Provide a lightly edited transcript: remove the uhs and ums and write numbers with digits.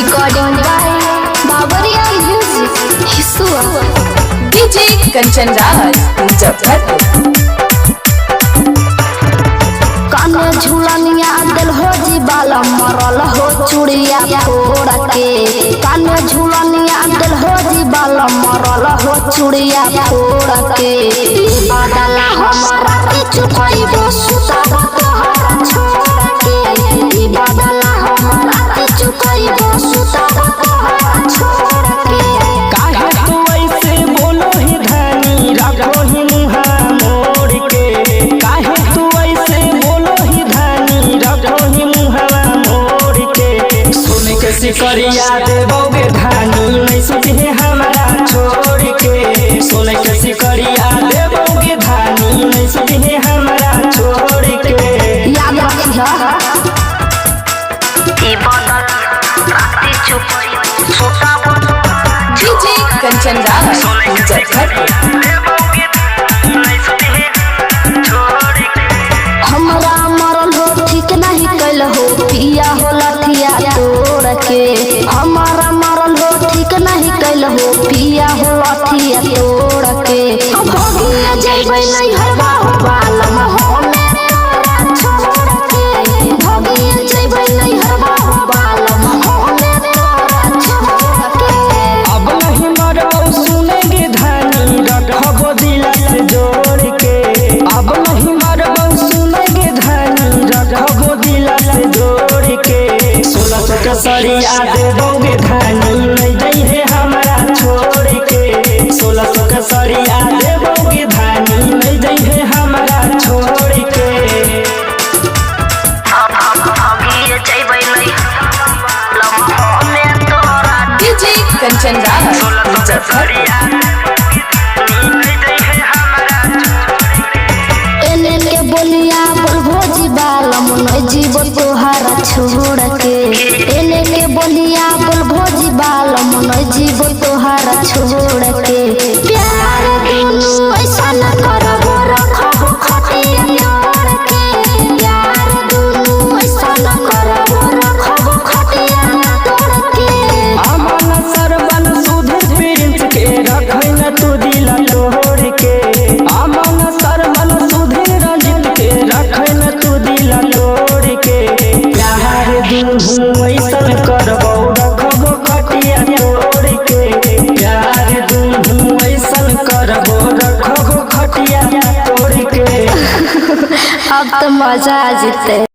Recording by Bawariya Music, Hisua. DJ Kanchan Raj, Muzaffarpur. काने झूलनिया दिल हो जी बाला मरल हो चूड़िया फोड़ के। काने झूलनिया दिल हो जी बाला मरल हो चूड़िया फोड़ के। बदला हमारा के चुकाई वो सुता तोहरा छोड़ के। बदला हमारा के चुकाई वो सुता तोहरा छोड़ के। काहे तू ऐसे बोलो ही धनी रखो ही मुहा मोड़ के। काहे तू ऐसे बोलो ही धनी रखो ही मुहा मोड़ के। सुन के सिकरिया देबोगे धनी नहीं सुझे हमारा छोड़ के। सुन के सिकरिया देबोगे धनी नहीं सुझे हमारा छोड़ के। याद रखिया DJ Kanchan Raj, Muzaffarpur. हमरा मरल हो ठीक नहीं कैल हो पिया हो लठिया तोड़ के। हमारा मरल हो ठीक नहीं कैल हो पिया हो लठिया तोड़ के। भगिया जइबै नहीं हरवा हो बालम हो मेरे तोरा छोड़ के। भगिया जइबै नहीं हरवा हो बालम हो मेरे तोरा छोड़ के। अब नहीं मरो सुनेंगे धनी रखबो दिल से जोड़ के। अब नहीं मरो सुनेंगे धनी रखबो दिल से जोड़ के। 1600 के सरिया देबोगे धनी नहीं दई है हमारा छोड़ के। 1600 के सरिया देबोगे धनी नहीं दई है हमारा छोड़ के। DJ Kanchan Raj, Muzaffarpur. एने के बोलिया बोलबो जी बालम नहीं जीव तोहरा छोड़ के। एने के बोलिया बोलबो जी बालम नहीं जीव तोहरा छोड़ के। प्यार दुनु ऐसा न करबो रखबो खटिया तोड़ के। प्यार दुनु ऐसा न करबो रखबो खटिया तोड़ के। अमन सरबन सुधीर प्रिंस के रखै न तू दिल तोड़ के। अमन सरबन सुधीर रंजित के रखै न तू दिल तोड़ के। प्यार दुनू ऐसन करबो रखबो खटिया तोड़ के। प्यार दुनू ऐसन करबो रखबो खटिया तोड़ के। अब तो मजा आ जिते।